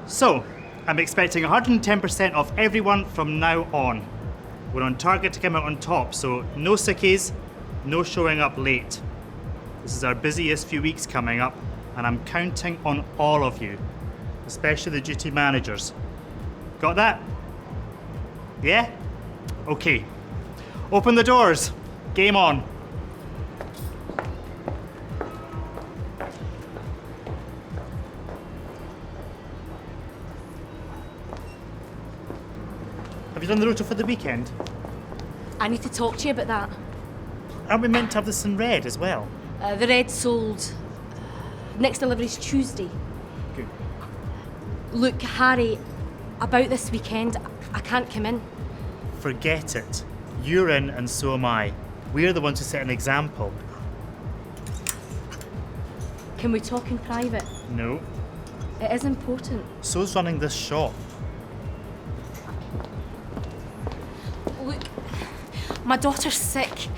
So, I'm expecting 110% of everyone from now on. We're on target to come out on top, so no sickies, no showing up late. This is our busiest few weeks coming up, and I'm counting on all of you, especially the duty managers. Got that? Yeah? Okay. Open the doors. Game on. Have you done the rota for the weekend? I need to talk to you about that. Aren't we meant to have this in red as well? The red sold. Next delivery's Tuesday. Good. Look, Harry, about this weekend, I can't come in. Forget it. You're in and so am I. We're the ones who set an example. Can we talk in private? No. It is important. So's running this shop. Look, my daughter's sick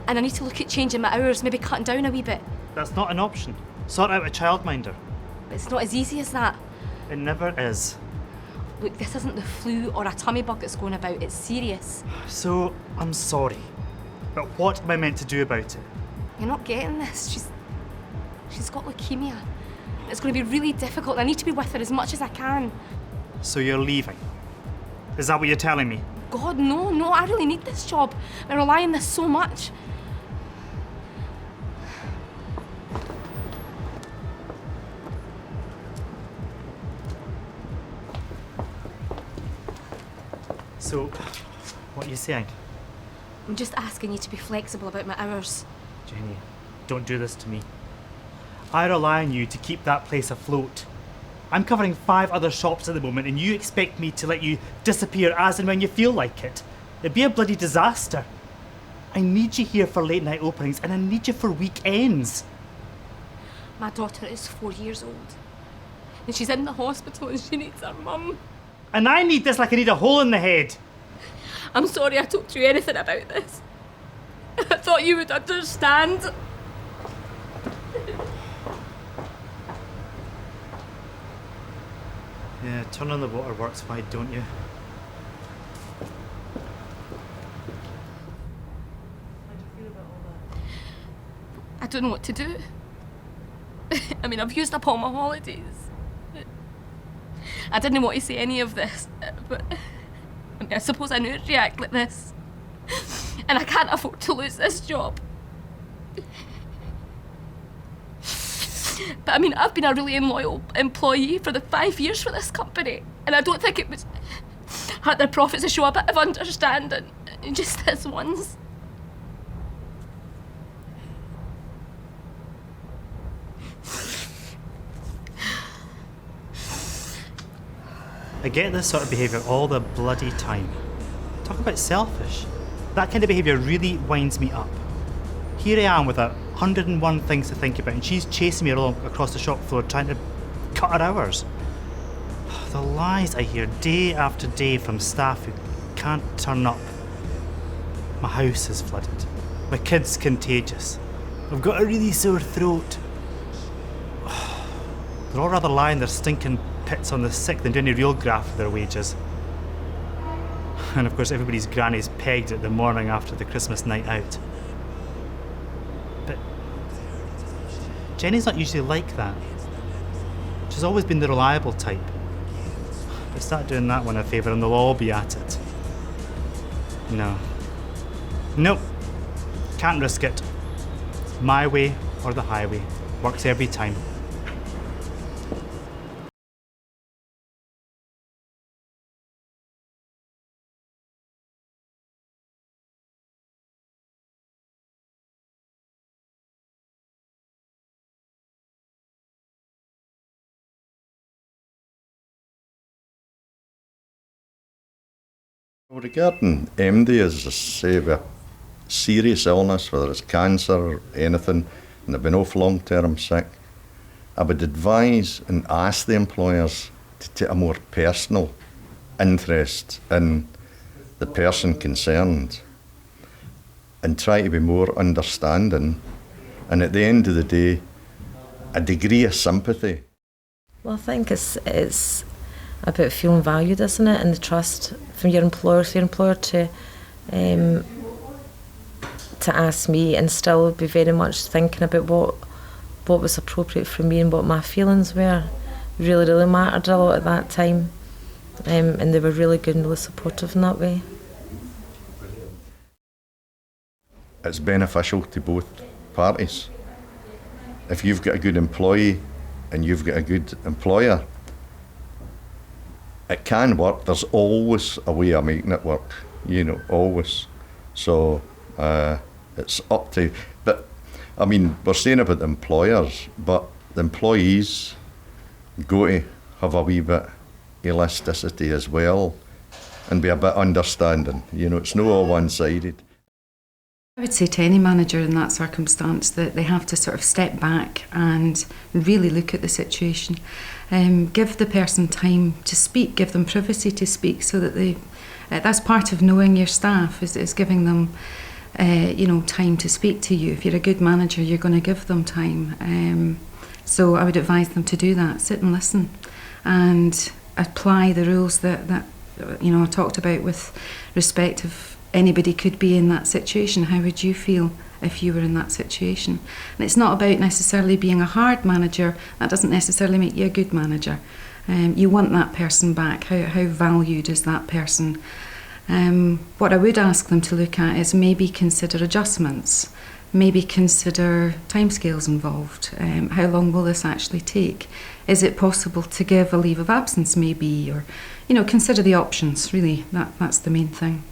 and I need to look at changing my hours, maybe cutting down a wee bit. That's not an option. Sort out a childminder. It's not as easy as that. It never is. Look, this isn't the flu or a tummy bug that's going about, it's serious. So, I'm sorry. But what am I meant to do about it? You're not getting this. She's got leukemia. It's going to be really difficult. I need to be with her as much as I can. So you're leaving? Is that what you're telling me? God, no, I really need this job. I rely on this so much. So, what are you saying? I'm just asking you to be flexible about my hours. Jenny, don't do this to me. I rely on you to keep that place afloat. I'm covering 5 other shops at the moment and you expect me to let you disappear as and when you feel like it. It'd be a bloody disaster. I need you here for late night openings and I need you for weekends. My daughter is 4 years old. And she's in the hospital and she needs her mum. And I need this like I need a hole in the head. I'm sorry I told you anything about this. I thought you would understand. Yeah, turn on the waterworks, why don't you? I don't know what to do. I mean, I've used up all my holidays. I didn't want to say any of this, but I mean, I suppose I knew it'd react like this. And I can't afford to lose this job. But I mean, I've been a really loyal employee for the 5 years for this company, and I don't think it would hurt their profits to show a bit of understanding, just this once. I get this sort of behaviour all the bloody time. Talk about selfish. That kind of behaviour really winds me up. Here I am with 101 things to think about and she's chasing me along across the shop floor trying to cut her hours. The lies I hear day after day from staff who can't turn up. My house is flooded. My kid's contagious. I've got a really sore throat. They're all rather lying their stinking pits on the sick than doing any real graft for their wages. And of course everybody's granny's pegged it the morning after the Christmas night out. But Jenny's not usually like that. She's always been the reliable type. If I start doing that one a favour and they'll all be at it. No. Nope. Can't risk it. My way or the highway. Works every time. Well, regarding MD, as I say, with serious illness, whether it's cancer or anything, and they've been off long-term sick, I would advise and ask the employers to take a more personal interest in the person concerned and try to be more understanding, and at the end of the day, a degree of sympathy. Well, I think it's about feeling valued, isn't it? And the trust from your employer, for your employer to ask me, and still be very much thinking about what was appropriate for me and what my feelings were. Really mattered a lot at that time. And they were really good and really supportive in that way. It's beneficial to both parties. If you've got a good employee and you've got a good employer, it can work. There's always a way of making it work, always. So it's up to, but I mean, we're saying about the employers, but the employees go to have a wee bit elasticity as well and be a bit understanding. It's not all one-sided. I would say to any manager in that circumstance that they have to sort of step back and really look at the situation. Give the person time to speak, give them privacy to speak, so that that's part of knowing your staff, is giving them time to speak to you. If you're a good manager, you're going to give them time. So I would advise them to do that, sit and listen and apply the rules that I talked about with respect of anybody could be in that situation. How would you feel if you were in that situation? And it's not about necessarily being a hard manager. That doesn't necessarily make you a good manager. You want that person back. How valued is that person? What I would ask them to look at is maybe consider adjustments, maybe consider timescales involved. How long will this actually take? Is it possible to give a leave of absence maybe, or consider the options, really. That's the main thing.